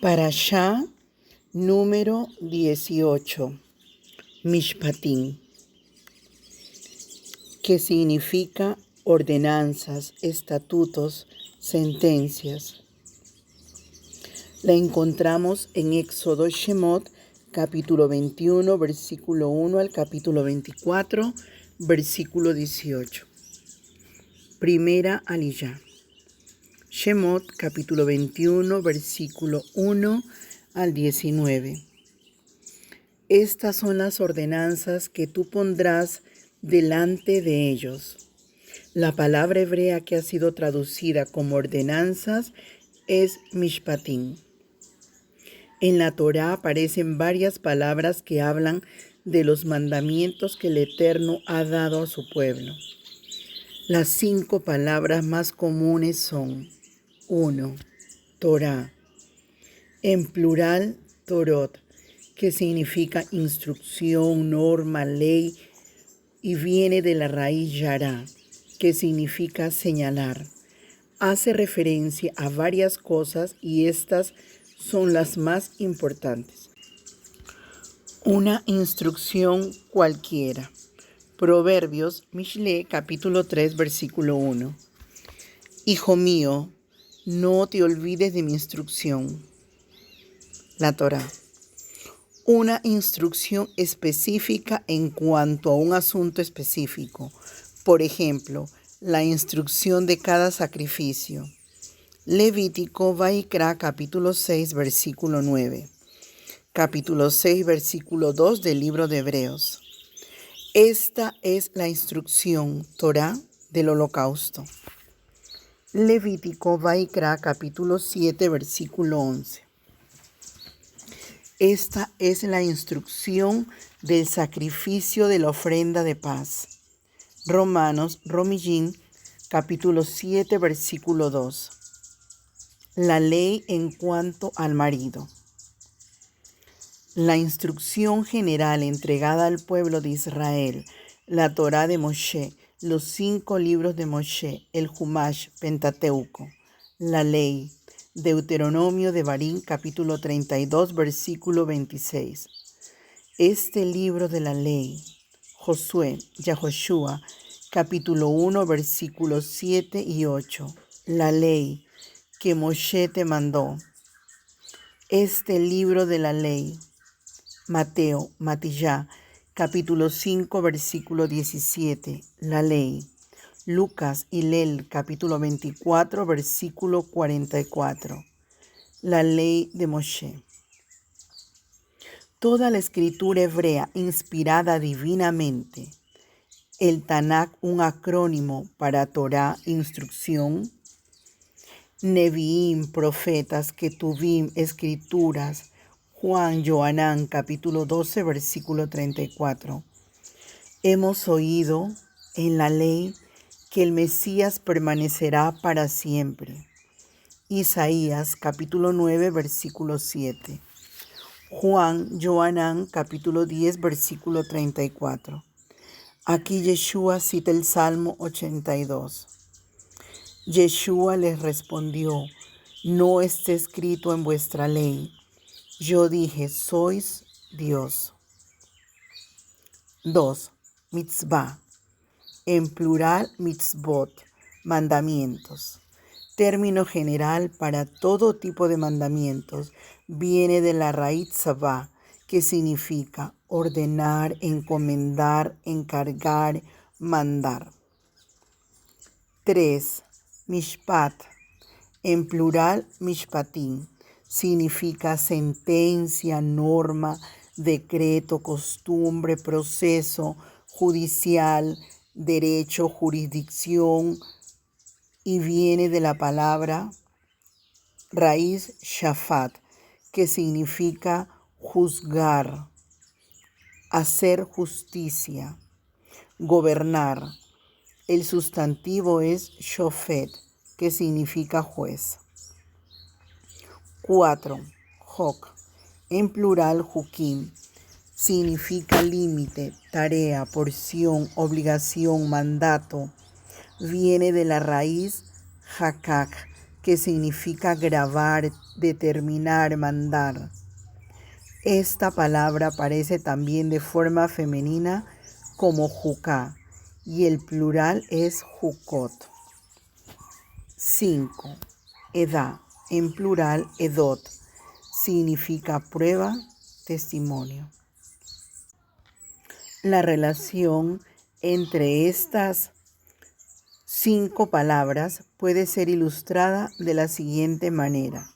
Parashá número 18, Mishpatim, que significa ordenanzas, estatutos, sentencias. La encontramos en Éxodo Shemot, capítulo 21, versículo 1 al capítulo 24, versículo 18. Primera aliyá. Shemot, capítulo 21, versículo 1 al 19. Estas son las ordenanzas que tú pondrás delante de ellos. La palabra hebrea que ha sido traducida como ordenanzas es mishpatim. En la Torá aparecen varias palabras que hablan de los mandamientos que el Eterno ha dado a su pueblo. Las 5 palabras más comunes son 1. Torá. En plural, Torot, que significa instrucción, norma, ley, y viene de la raíz yará, que significa señalar. Hace referencia a varias cosas y estas son las más importantes. Una instrucción cualquiera. Proverbios, Mishle, capítulo 3, versículo 1. Hijo mío, no te olvides de mi instrucción. La Torá. Una instrucción específica en cuanto a un asunto específico. Por ejemplo, la instrucción de cada sacrificio. Levítico, Vaikra, capítulo 6, versículo 9. Capítulo 6, versículo 2 del libro de Hebreos. Esta es la instrucción, Torá, del holocausto. Levítico, Vaikra, capítulo 7, versículo 11. Esta es la instrucción del sacrificio de la ofrenda de paz. Romanos, Romillín, capítulo 7, versículo 2. La ley en cuanto al marido. La instrucción general entregada al pueblo de Israel, la Torá de Moshe, los 5 libros de Moshe, el Humash, Pentateuco, la ley, Deuteronomio de Barín, capítulo 32, versículo 26. Este libro de la ley, Josué, Yahoshua, capítulo 1, versículos 7 y 8. La ley que Moshe te mandó. Este libro de la ley, Mateo, Matillá, capítulo 5, versículo 17. La ley. Lucas, Hilel, capítulo 24, versículo 44. La ley de Moshe. Toda la escritura hebrea inspirada divinamente. El Tanakh, un acrónimo para Torá, instrucción. Neviim, profetas, Ketuvim, escrituras. Juan, Johanán, capítulo 12, versículo 34. Hemos oído en la ley que el Mesías permanecerá para siempre. Isaías, capítulo 9, versículo 7. Juan, Johanán, capítulo 10, versículo 34. Aquí Yeshua cita el Salmo 82. Yeshua les respondió, no está escrito en vuestra ley. Yo dije, sois Dios. 2. Mitzvah. En plural, mitzvot, mandamientos. Término general para todo tipo de mandamientos. Viene de la raíz tzavá, que significa ordenar, encomendar, encargar, mandar. 3. Mishpat. En plural, mishpatim. Significa sentencia, norma, decreto, costumbre, proceso judicial, derecho, jurisdicción, y viene de la palabra raíz shafat, que significa juzgar, hacer justicia, gobernar. El sustantivo es shofet, que significa juez. 4. Jok. En plural, jukim. Significa límite, tarea, porción, obligación, mandato. Viene de la raíz hakak, que significa grabar, determinar, mandar. Esta palabra aparece también de forma femenina como juká y el plural es jukot. 5. Edá, en plural edot, significa prueba, testimonio. La relación entre estas 5 palabras puede ser ilustrada de la siguiente manera.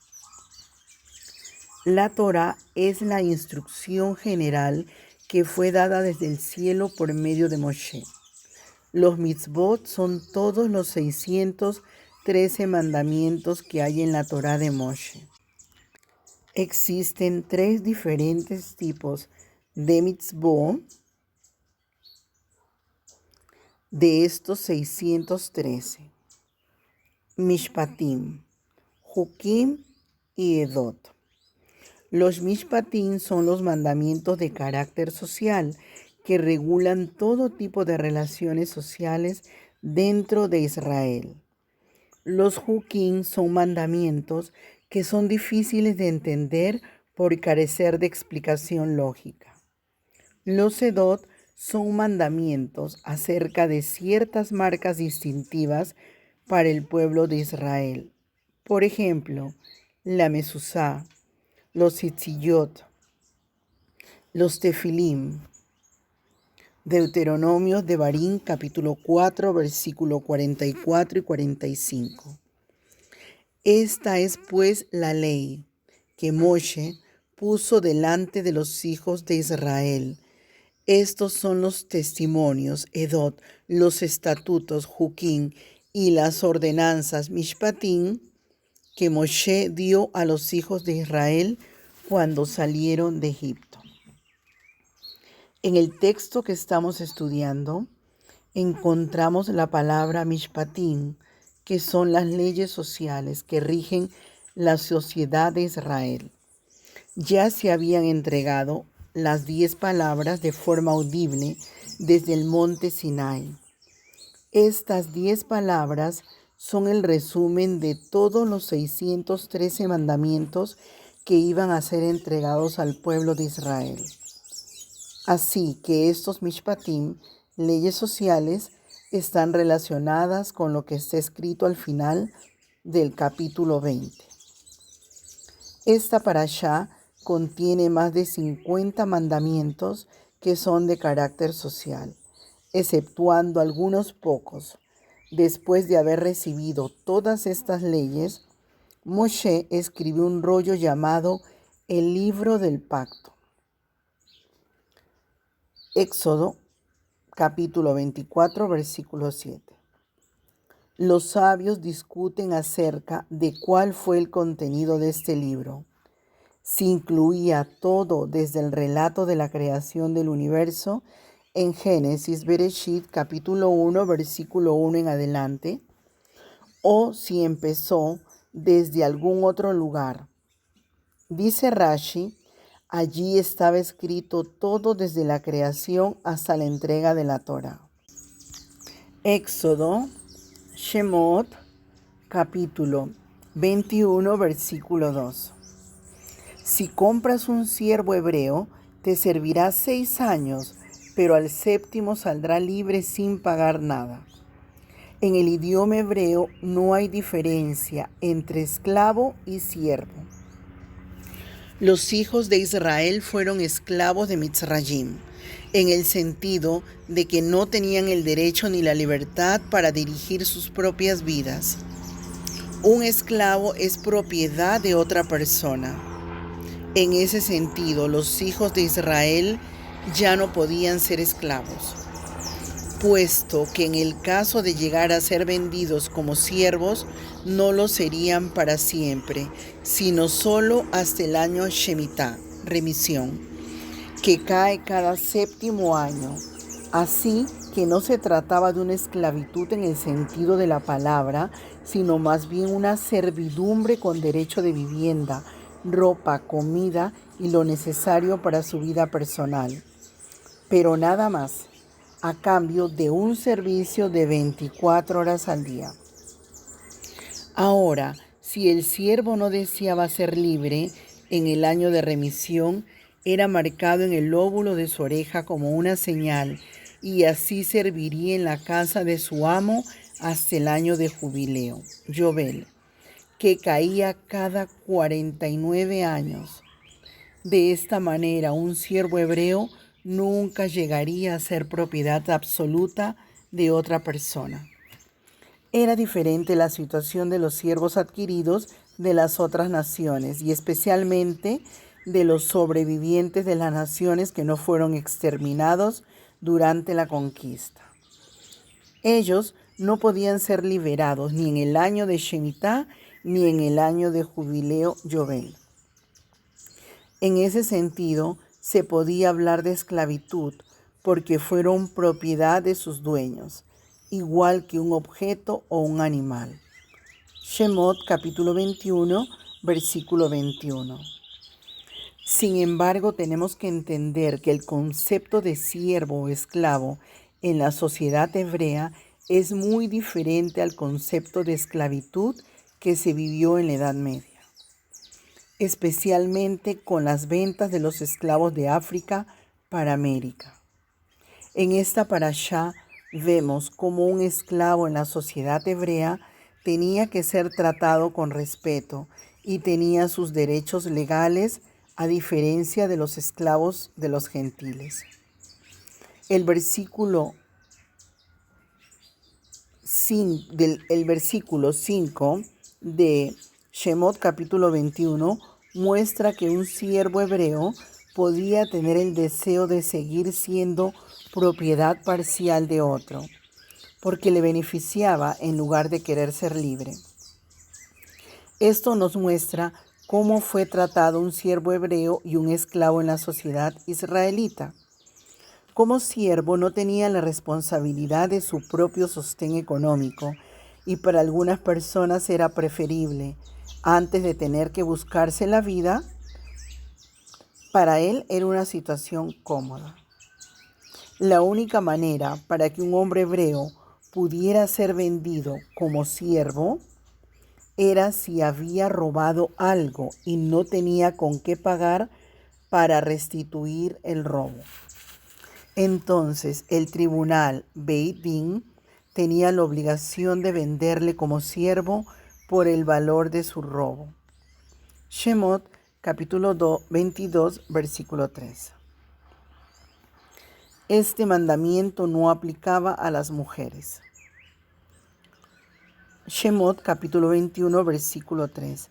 La Torá es la instrucción general que fue dada desde el cielo por medio de Moshe. Los mitzvot son todos los 613 mandamientos que hay en la Torá de Moshe. Existen 3 diferentes tipos de mitzvot de estos 613. Mishpatim, Jukim y Edot. Los mishpatim son los mandamientos de carácter social que regulan todo tipo de relaciones sociales dentro de Israel. Los jukim son mandamientos que son difíciles de entender por carecer de explicación lógica. Los edot son mandamientos acerca de ciertas marcas distintivas para el pueblo de Israel. Por ejemplo, la mezuzá, los tzitziyot, los tefilim. Deuteronomio de Barín, capítulo 4, versículo 44 y 45. Esta es pues la ley que Moshe puso delante de los hijos de Israel. Estos son los testimonios, edot, los estatutos, jukim, y las ordenanzas, mishpatim, que Moshe dio a los hijos de Israel cuando salieron de Egipto. En el texto que estamos estudiando, encontramos la palabra mishpatim, que son las leyes sociales que rigen la sociedad de Israel. Ya se habían entregado las 10 palabras de forma audible desde el monte Sinai. Estas 10 palabras son el resumen de todos los 613 mandamientos que iban a ser entregados al pueblo de Israel. Así que estos mishpatim, leyes sociales, están relacionadas con lo que está escrito al final del capítulo 20. Esta parashá contiene más de 50 mandamientos que son de carácter social, exceptuando algunos pocos. Después de haber recibido todas estas leyes, Moshe escribió un rollo llamado el Libro del Pacto. Éxodo, capítulo 24, versículo 7. Los sabios discuten acerca de cuál fue el contenido de este libro. Si incluía todo desde el relato de la creación del universo en Génesis, Bereshit, capítulo 1, versículo 1 en adelante, o si empezó desde algún otro lugar. Dice Rashi, allí estaba escrito todo desde la creación hasta la entrega de la Torá. Éxodo, Shemot, capítulo 21, versículo 2. Si compras un siervo hebreo, te servirá 6 años, pero al 7º saldrá libre sin pagar nada. En el idioma hebreo no hay diferencia entre esclavo y siervo. Los hijos de Israel fueron esclavos de Mitzrayim, en el sentido de que no tenían el derecho ni la libertad para dirigir sus propias vidas. Un esclavo es propiedad de otra persona. En ese sentido, los hijos de Israel ya no podían ser esclavos, puesto que en el caso de llegar a ser vendidos como siervos, no lo serían para siempre, sino solo hasta el año Shemitah, remisión, que cae cada 7º año. Así que no se trataba de una esclavitud en el sentido de la palabra, sino más bien una servidumbre con derecho de vivienda, ropa, comida y lo necesario para su vida personal. Pero nada más, a cambio de un servicio de 24 horas al día. Ahora, Si el siervo no deseaba ser libre en el año de remisión, era marcado en el lóbulo de su oreja como una señal, y así serviría en la casa de su amo hasta el año de jubileo, Yobel, que caía cada 49 años. De esta manera, un siervo hebreo nunca llegaría a ser propiedad absoluta de otra persona. Era diferente la situación de los siervos adquiridos de las otras naciones, y especialmente de los sobrevivientes de las naciones que no fueron exterminados durante la conquista. Ellos no podían ser liberados ni en el año de Shemitá ni en el año de jubileo Yobel. En ese sentido, se podía hablar de esclavitud porque fueron propiedad de sus dueños, igual que un objeto o un animal. Shemot capítulo 21, versículo 21. Sin embargo, tenemos que entender que el concepto de siervo o esclavo en la sociedad hebrea es muy diferente al concepto de esclavitud que se vivió en la Edad Media, especialmente con las ventas de los esclavos de África para América. En esta parashá vemos cómo un esclavo en la sociedad hebrea tenía que ser tratado con respeto y tenía sus derechos legales a diferencia de los esclavos de los gentiles. El versículo 5 de Shemot capítulo 21 muestra que un siervo hebreo podía tener el deseo de seguir siendo propiedad parcial de otro, porque le beneficiaba en lugar de querer ser libre. Esto nos muestra cómo fue tratado un siervo hebreo y un esclavo en la sociedad israelita. Como siervo no tenía la responsabilidad de su propio sostén económico y para algunas personas era preferible, antes de tener que buscarse la vida, para él era una situación cómoda. La única manera para que un hombre hebreo pudiera ser vendido como siervo era si había robado algo y no tenía con qué pagar para restituir el robo. Entonces el tribunal Beit Din tenía la obligación de venderle como siervo por el valor de su robo. Shemot capítulo 22, versículo 3. Este mandamiento no aplicaba a las mujeres. Shemot capítulo 21, versículo 3.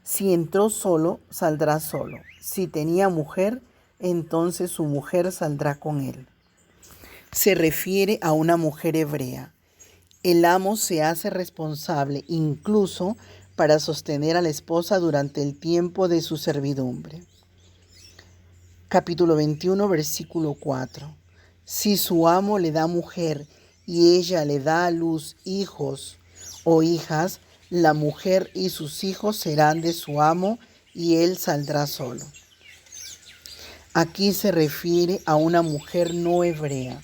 Si entró solo, saldrá solo. Si tenía mujer, entonces su mujer saldrá con él. Se refiere a una mujer hebrea. El amo se hace responsable incluso para sostener a la esposa durante el tiempo de su servidumbre. Capítulo 21, versículo 4. Si su amo le da mujer y ella le da a luz hijos o hijas, la mujer y sus hijos serán de su amo y él saldrá solo. Aquí se refiere a una mujer no hebrea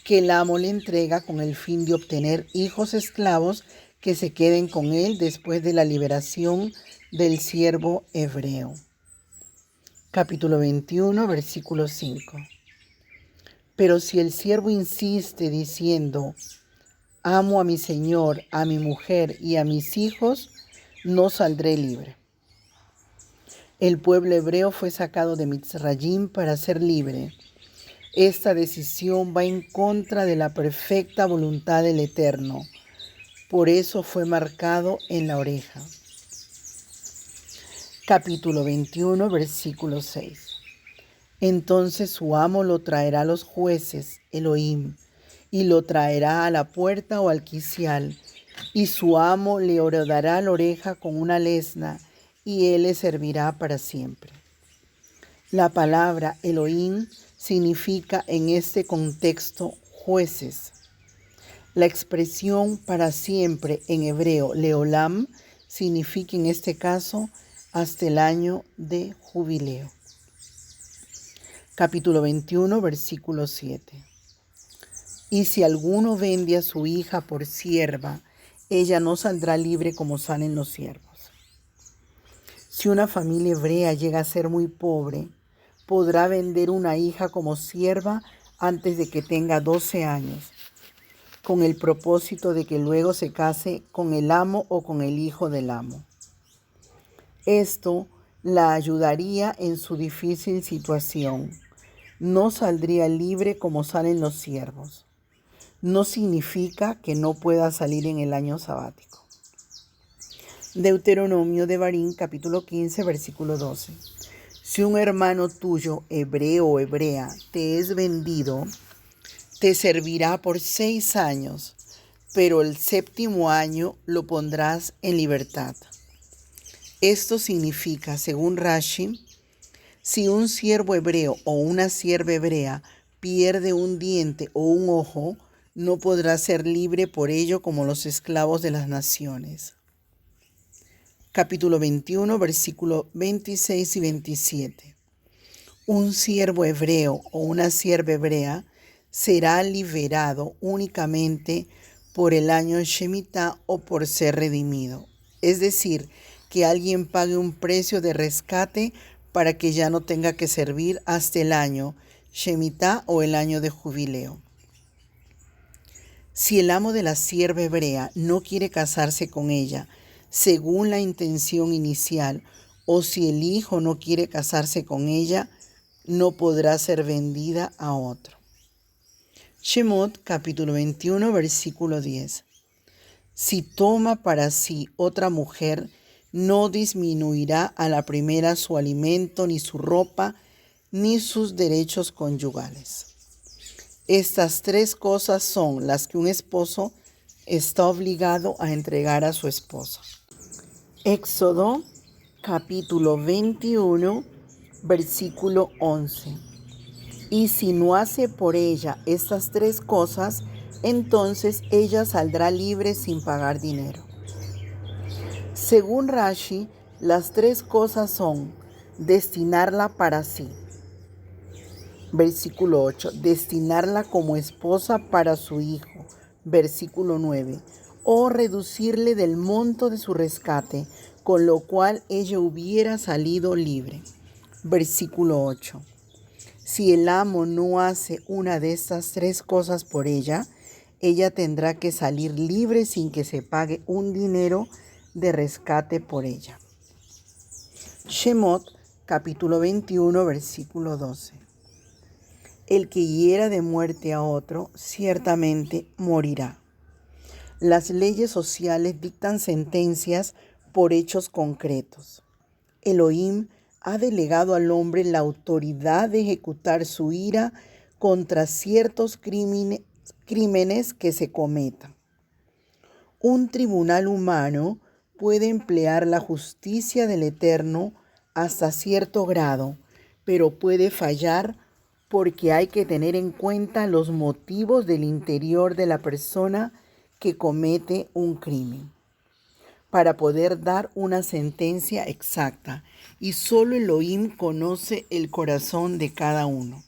que el amo le entrega con el fin de obtener hijos esclavos que se queden con él después de la liberación del siervo hebreo. Capítulo 21, versículo 5. Pero si el siervo insiste diciendo: amo a mi señor, a mi mujer y a mis hijos, no saldré libre. El pueblo hebreo fue sacado de Mitzrayim para ser libre. Esta decisión va en contra de la perfecta voluntad del Eterno. Por eso fue marcado en la oreja. Capítulo 21, versículo 6. Entonces su amo lo traerá a los jueces, Elohim, y lo traerá a la puerta o al quicial, y su amo le horadará la oreja con una lesna, y él le servirá para siempre. La palabra Elohim significa en este contexto jueces. La expresión para siempre en hebreo leolam significa en este caso hasta el año de jubileo. Capítulo 21, versículo 7. Y si alguno vende a su hija por sierva, ella no saldrá libre como salen los siervos. Si una familia hebrea llega a ser muy pobre, podrá vender una hija como sierva antes de que tenga 12 años, con el propósito de que luego se case con el amo o con el hijo del amo. Esto la ayudaría en su difícil situación. No saldría libre como salen los siervos. No significa que no pueda salir en el año sabático. Deuteronomio de Barín, capítulo 15, versículo 12. Si un hermano tuyo, hebreo o hebrea, te es vendido, te servirá por 6 años, pero el 7º año lo pondrás en libertad. Esto significa, según Rashi, si un siervo hebreo o una sierva hebrea pierde un diente o un ojo, no podrá ser libre por ello como los esclavos de las naciones. Capítulo 21, versículos 26 y 27. Un siervo hebreo o una sierva hebrea será liberado únicamente por el año Shemitah o por ser redimido. Es decir, que alguien pague un precio de rescate para que ya no tenga que servir hasta el año Shemitah o el año de jubileo. Si el amo de la sierva hebrea no quiere casarse con ella según la intención inicial, o si el hijo no quiere casarse con ella, no podrá ser vendida a otro. Shemot, capítulo 21, versículo 10. Si toma para sí otra mujer, no disminuirá a la primera su alimento, ni su ropa, ni sus derechos conyugales. Estas 3 cosas son las que un esposo está obligado a entregar a su esposa. Éxodo, capítulo 21, versículo 11. Y si no hace por ella estas 3 cosas, entonces ella saldrá libre sin pagar dinero. Según Rashi, las 3 cosas son destinarla para sí. Versículo 8. Destinarla como esposa para su hijo. Versículo 9. O reducirle del monto de su rescate, con lo cual ella hubiera salido libre. Versículo 8. Si el amo no hace una de estas 3 cosas por ella, ella tendrá que salir libre sin que se pague un dinero de rescate por ella. Shemot, capítulo 21, versículo 12. El que hiera de muerte a otro, ciertamente morirá. Las leyes sociales dictan sentencias por hechos concretos. Elohim ha delegado al hombre la autoridad de ejecutar su ira contra ciertos crímenes que se cometan. Un tribunal humano puede emplear la justicia del Eterno hasta cierto grado, pero puede fallar porque hay que tener en cuenta los motivos del interior de la persona que comete un crimen para poder dar una sentencia exacta, y solo Elohim conoce el corazón de cada uno.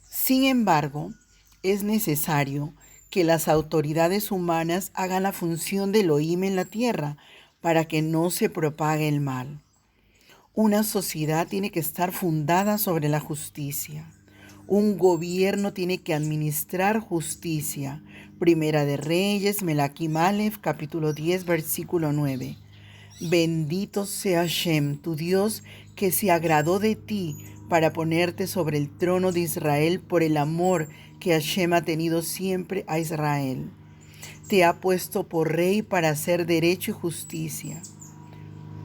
Sin embargo, es necesario que las autoridades humanas hagan la función de Elohim en la tierra para que no se propague el mal. Una sociedad tiene que estar fundada sobre la justicia. Un gobierno tiene que administrar justicia. Primera de Reyes, Melaquim Aleph, capítulo 10, versículo 9. Bendito sea Hashem, tu Dios, que se agradó de ti para ponerte sobre el trono de Israel por el amor que Hashem ha tenido siempre a Israel. Te ha puesto por rey para hacer derecho y justicia.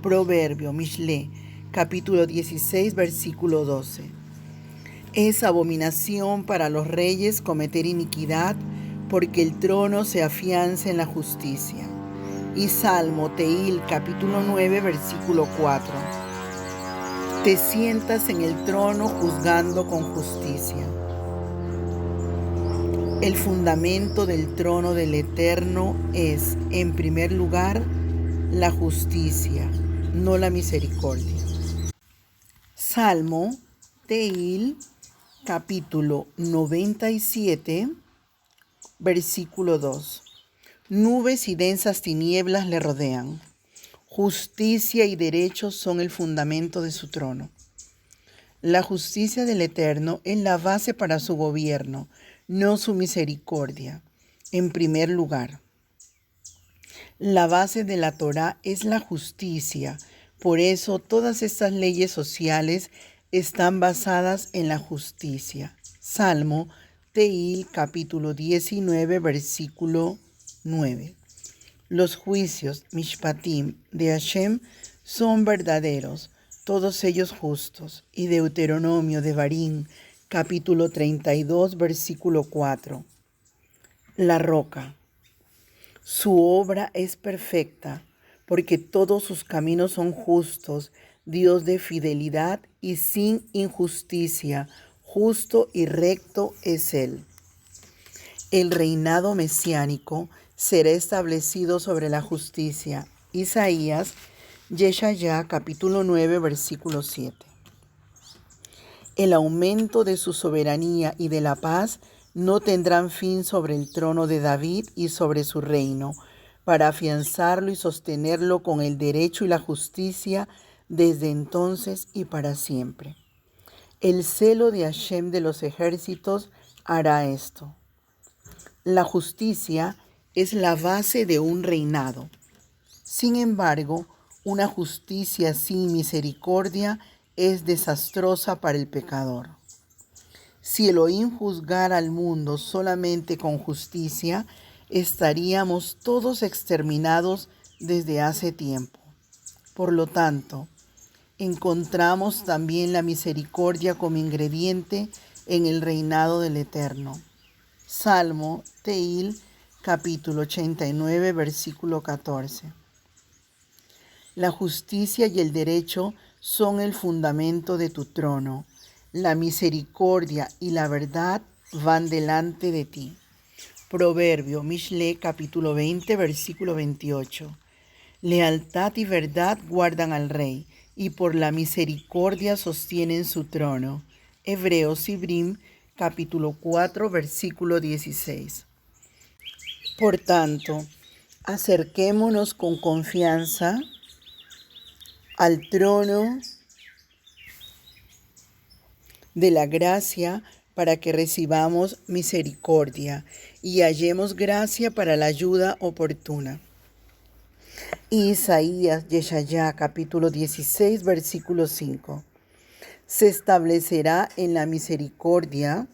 Proverbio, Mishle, capítulo 16, versículo 12. Es abominación para los reyes cometer iniquidad, porque el trono se afianza en la justicia. Y Salmo, Teil, capítulo 9, versículo 4. Te sientas en el trono juzgando con justicia. El fundamento del trono del Eterno es, en primer lugar, la justicia, no la misericordia. Salmo, Teil, capítulo 97, versículo 2. Nubes y densas tinieblas le rodean. Justicia y derecho son el fundamento de su trono. La justicia del Eterno es la base para su gobierno, no su misericordia. En primer lugar, la base de la Torá es la justicia. Por eso todas estas leyes sociales están basadas en la justicia. Salmo Teil, capítulo 19, versículo 9. Los juicios, Mishpatim, de Hashem son verdaderos, todos ellos justos. Y Deuteronomio de Barín, capítulo 32, versículo 4. La roca. Su obra es perfecta, porque todos sus caminos son justos, Dios de fidelidad y sin injusticia, justo y recto es Él. El reinado mesiánico será establecido sobre la justicia. Isaías, Yeshayá, capítulo 9, versículo 7. El aumento de su soberanía y de la paz no tendrán fin sobre el trono de David y sobre su reino, para afianzarlo y sostenerlo con el derecho y la justicia desde entonces y para siempre. El celo de Hashem de los ejércitos hará esto. La justicia es la base de un reinado. Sin embargo, una justicia sin misericordia es desastrosa para el pecador. Si Elohim juzgara al mundo solamente con justicia, estaríamos todos exterminados desde hace tiempo. Por lo tanto, encontramos también la misericordia como ingrediente en el reinado del Eterno. Salmo Teil, capítulo 89, versículo 14. La justicia y el derecho son el fundamento de tu trono. La misericordia y la verdad van delante de ti. Proverbio, Mishle, capítulo 20, versículo 28. Lealtad y verdad guardan al rey, y por la misericordia sostienen su trono. Hebreos Ibrim, capítulo 4, versículo 16. Por tanto, acerquémonos con confianza al trono de la gracia para que recibamos misericordia y hallemos gracia para la ayuda oportuna. Isaías, Yeshayá, capítulo 16, versículo 5. Se establecerá en la misericordia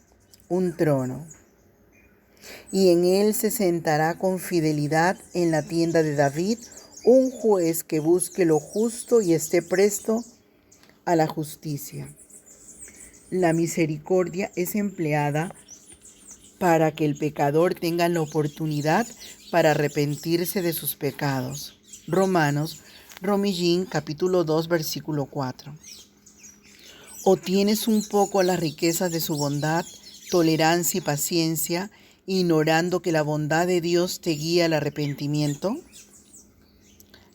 un trono, y en él se sentará con fidelidad en la tienda de David un juez que busque lo justo y esté presto a la justicia. La misericordia es empleada para que el pecador tenga la oportunidad para arrepentirse de sus pecados. Romanos, Romillín, capítulo 2, versículo 4. ¿O tienes un poco las riquezas de su bondad, tolerancia y paciencia, ignorando que la bondad de Dios te guía al arrepentimiento?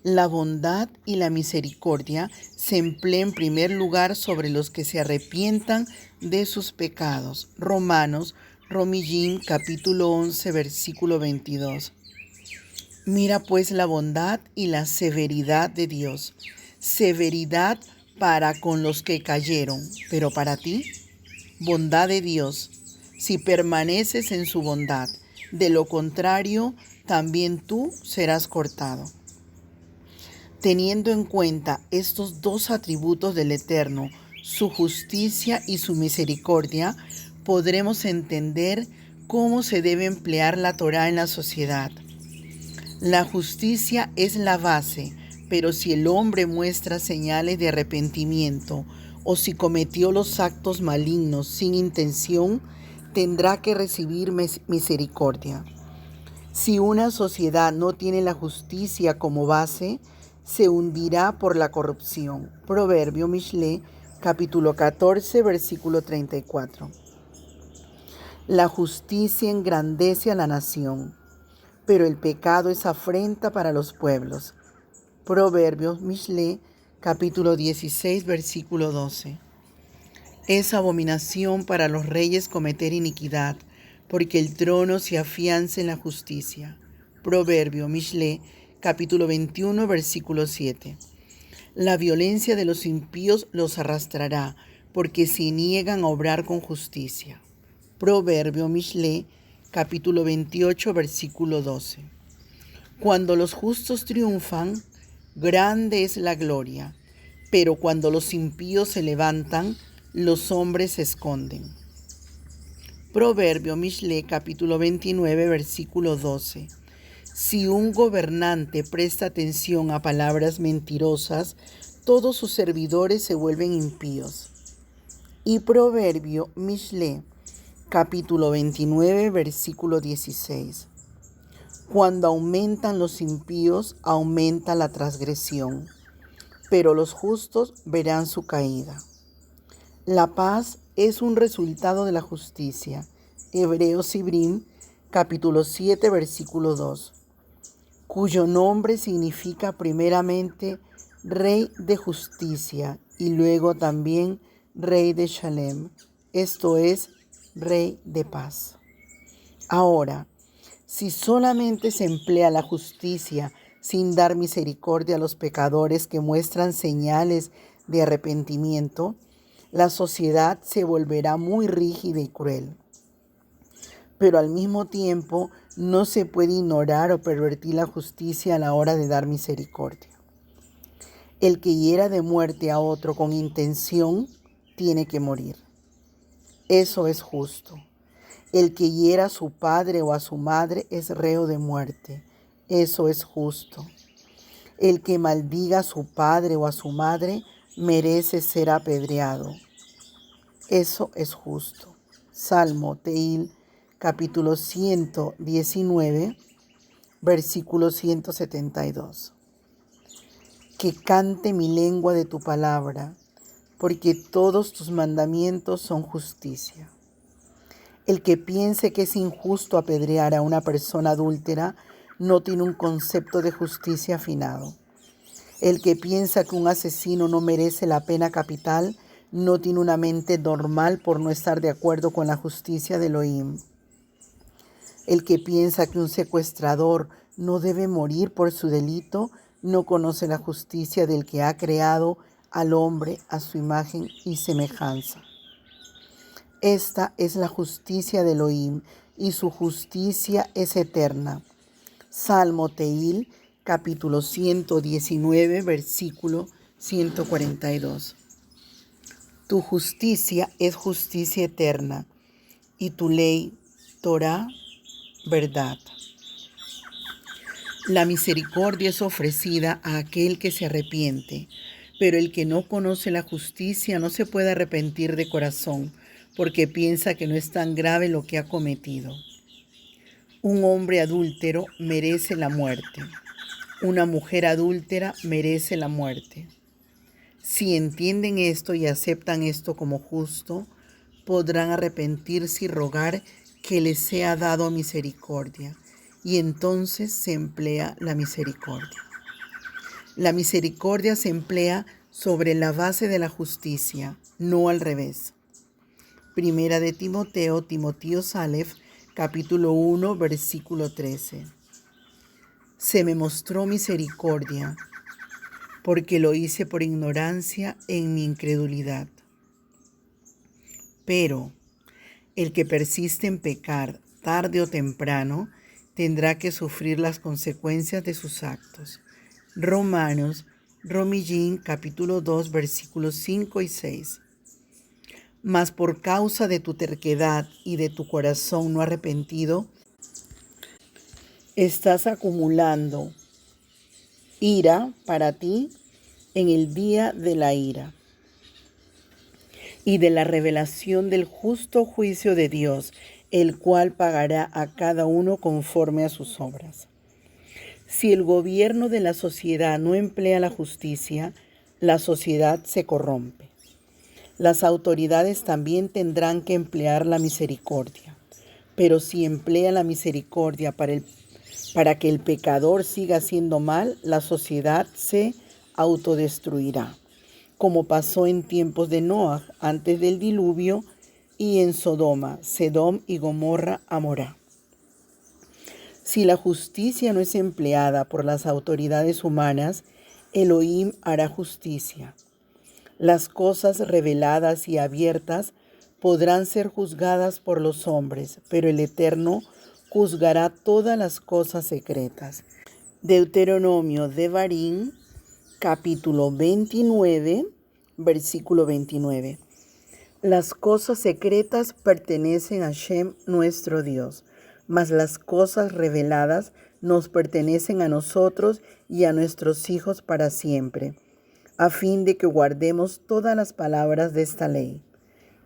La bondad y la misericordia se emplean en primer lugar sobre los que se arrepientan de sus pecados. Romanos, Romillín, capítulo 11, versículo 22. Mira pues la bondad y la severidad de Dios. Severidad para con los que cayeron, pero para ti, bondad de Dios, si permaneces en su bondad. De lo contrario, también tú serás cortado. Teniendo en cuenta estos dos atributos del Eterno, su justicia y su misericordia, podremos entender cómo se debe emplear la Torá en la sociedad. La justicia es la base, pero si el hombre muestra señales de arrepentimiento o si cometió los actos malignos sin intención, tendrá que recibir misericordia. Si una sociedad no tiene la justicia como base, se hundirá por la corrupción. Proverbio Mishle, capítulo 14, versículo 34. La justicia engrandece a la nación, pero el pecado es afrenta para los pueblos. Proverbios Mishle, capítulo 16, versículo 12. Es abominación para los reyes cometer iniquidad, porque el trono se afianza en la justicia. Proverbio Mishle, capítulo 21, versículo 7. La violencia de los impíos los arrastrará, porque se niegan a obrar con justicia. Proverbio Mishle, capítulo 28, versículo 12. Cuando los justos triunfan, grande es la gloria, pero cuando los impíos se levantan, los hombres se esconden. Proverbio Mishle, capítulo 29, versículo 12. Si un gobernante presta atención a palabras mentirosas, todos sus servidores se vuelven impíos. Y Proverbio Mishle, capítulo 29, versículo 16. Cuando aumentan los impíos, aumenta la transgresión, pero los justos verán su caída. La paz es un resultado de la justicia. Hebreos Sibrim, capítulo 7, versículo 2. Cuyo nombre significa primeramente Rey de Justicia y luego también Rey de Shalem, esto es, Rey de Paz. Ahora, si solamente se emplea la justicia sin dar misericordia a los pecadores que muestran señales de arrepentimiento, la sociedad se volverá muy rígida y cruel. Pero al mismo tiempo no se puede ignorar o pervertir la justicia a la hora de dar misericordia. El que hiera de muerte a otro con intención tiene que morir. Eso es justo. El que hiera a su padre o a su madre es reo de muerte. Eso es justo. El que maldiga a su padre o a su madre merece ser apedreado. Eso es justo. Salmo Teil, capítulo 119, versículo 172. Que cante mi lengua de tu palabra, porque todos tus mandamientos son justicia. El que piense que es injusto apedrear a una persona adúltera no tiene un concepto de justicia afinado. El que piensa que un asesino no merece la pena capital no tiene una mente normal por no estar de acuerdo con la justicia de Elohim. El que piensa que un secuestrador no debe morir por su delito no conoce la justicia del que ha creado al hombre a su imagen y semejanza. Esta es la justicia de Elohim y su justicia es eterna. Salmo Teil, capítulo 119, versículo 142. Tu justicia es justicia eterna y tu ley, Torah, verdad. La misericordia es ofrecida a aquel que se arrepiente, pero el que no conoce la justicia no se puede arrepentir de corazón, porque piensa que no es tan grave lo que ha cometido. Un hombre adúltero merece la muerte. Una mujer adúltera merece la muerte. Si entienden esto y aceptan esto como justo, podrán arrepentirse y rogar que les sea dado misericordia. Y entonces se emplea la misericordia. La misericordia se emplea sobre la base de la justicia, no al revés. Primera de Timoteo Salef, capítulo 1, versículo 13. Se me mostró misericordia, porque lo hice por ignorancia en mi incredulidad. Pero el que persiste en pecar tarde o temprano tendrá que sufrir las consecuencias de sus actos. Romillín, capítulo 2, versículos 5 y 6. Mas por causa de tu terquedad y de tu corazón no arrepentido, estás acumulando ira para ti en el día de la ira y de la revelación del justo juicio de Dios, el cual pagará a cada uno conforme a sus obras. Si el gobierno de la sociedad no emplea la justicia, la sociedad se corrompe. Las autoridades también tendrán que emplear la misericordia, pero si emplean la misericordia para que el pecador siga haciendo mal, la sociedad se autodestruirá, como pasó en tiempos de Noah antes del diluvio y en Sodoma, Sedom y Gomorra, Amorá. Si la justicia no es empleada por las autoridades humanas, Elohim hará justicia. Las cosas reveladas y abiertas podrán ser juzgadas por los hombres, pero el Eterno juzgará todas las cosas secretas. Deuteronomio Devarim, capítulo 29, versículo 29. Las cosas secretas pertenecen a Hashem, nuestro Dios, mas las cosas reveladas nos pertenecen a nosotros y a nuestros hijos para siempre, a fin de que guardemos todas las palabras de esta ley.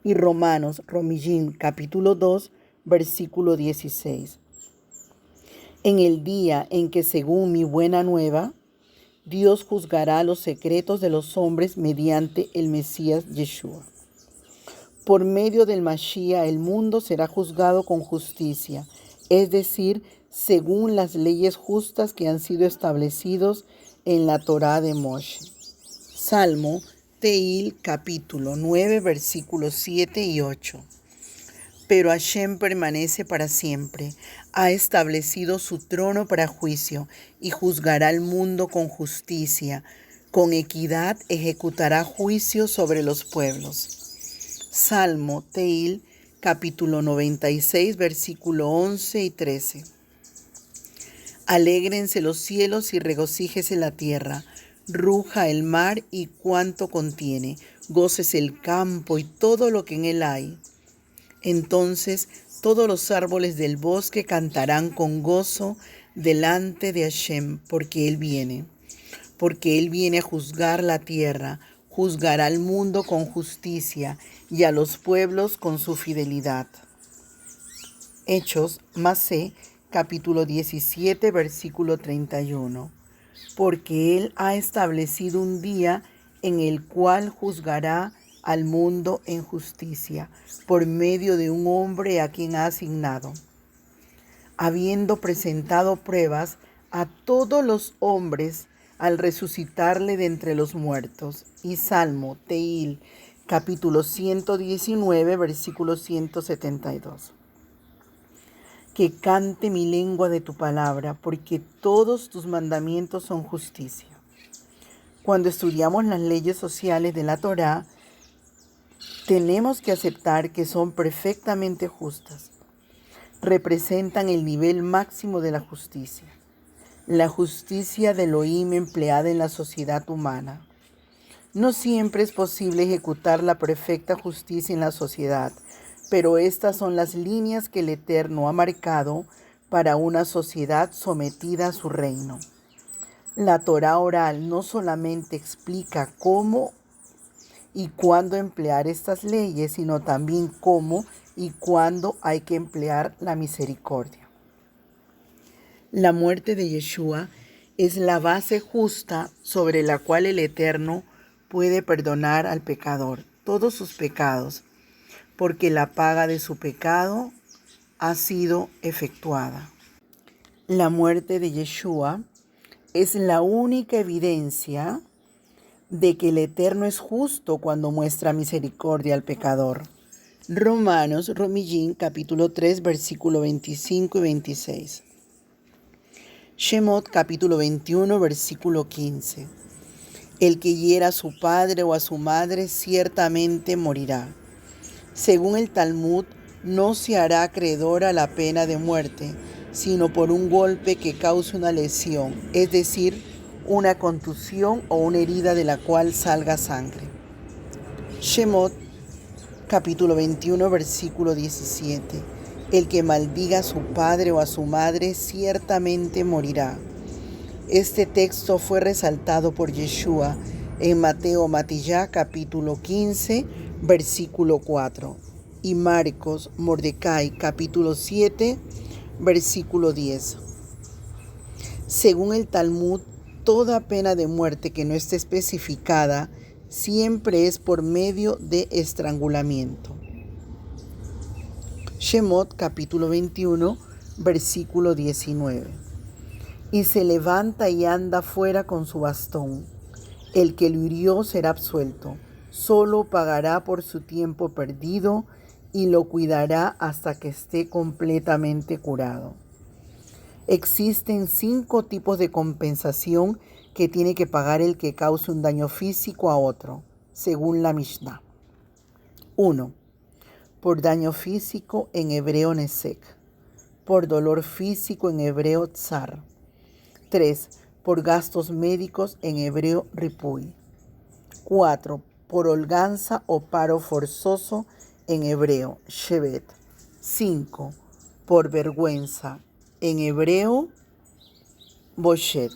Y Romanos, Romillín, capítulo 2, versículo 16. En el día en que, según mi buena nueva, Dios juzgará los secretos de los hombres mediante el Mesías Yeshua. Por medio del Mashiach el mundo será juzgado con justicia, es decir, según las leyes justas que han sido establecidos en la Torá de Moshe. Salmo Teil, capítulo 9, versículos 7 y 8. Pero Hashem permanece para siempre, ha establecido su trono para juicio y juzgará al mundo con justicia, con equidad ejecutará juicio sobre los pueblos. Salmo Teil, capítulo 96, versículo 11 y 13. Alégrense los cielos y regocíjese la tierra, ruja el mar y cuanto contiene, gócese el campo y todo lo que en él hay. Entonces todos los árboles del bosque cantarán con gozo delante de Hashem, porque Él viene a juzgar la tierra, juzgará al mundo con justicia y a los pueblos con su fidelidad. Hechos, Masé, capítulo 17, versículo 31. Porque Él ha establecido un día en el cual juzgará al mundo en justicia, por medio de un hombre a quien ha asignado, habiendo presentado pruebas a todos los hombres al resucitarle de entre los muertos. Y Salmo Teil, capítulo 119, versículo 172. Que cante mi lengua de tu palabra, porque todos tus mandamientos son justicia. Cuando estudiamos las leyes sociales de la Torá, tenemos que aceptar que son perfectamente justas. Representan el nivel máximo de la justicia. La justicia de Elohim empleada en la sociedad humana. No siempre es posible ejecutar la perfecta justicia en la sociedad, pero estas son las líneas que el Eterno ha marcado para una sociedad sometida a su reino. La Torá oral no solamente explica cómo y cuándo emplear estas leyes, sino también cómo y cuándo hay que emplear la misericordia. La muerte de Yeshua es la base justa sobre la cual el Eterno puede perdonar al pecador todos sus pecados, porque la paga de su pecado ha sido efectuada. La muerte de Yeshua es la única evidencia de que el Eterno es justo cuando muestra misericordia al pecador. Romanos, Romillín, capítulo 3, versículo 25 y 26. Shemot, capítulo 21, versículo 15. El que hiera a su padre o a su madre ciertamente morirá. Según el Talmud, no se hará acreedor a la pena de muerte, sino por un golpe que cause una lesión, es decir, una contusión o una herida de la cual salga sangre. Shemot, capítulo 21, versículo 17. El que maldiga a su padre o a su madre ciertamente morirá. Este texto fue resaltado por Yeshua en Mateo Matillá, capítulo 15, versículo 4, y Marcos Mordecai, capítulo 7, versículo 10. Según el Talmud, toda pena de muerte que no esté especificada siempre es por medio de estrangulamiento. Shemot, capítulo 21, versículo 19. Y se levanta y anda fuera con su bastón. El que lo hirió será absuelto, solo pagará por su tiempo perdido y lo cuidará hasta que esté completamente curado. Existen 5 tipos de compensación que tiene que pagar el que cause un daño físico a otro, según la Mishnah. 1. Por daño físico, en hebreo nesek. Por dolor físico, en hebreo tsar. 3. Por gastos médicos, en hebreo ripuy. 4. Por holganza o paro forzoso, en hebreo shevet. 5. Por vergüenza, en hebreo boshet.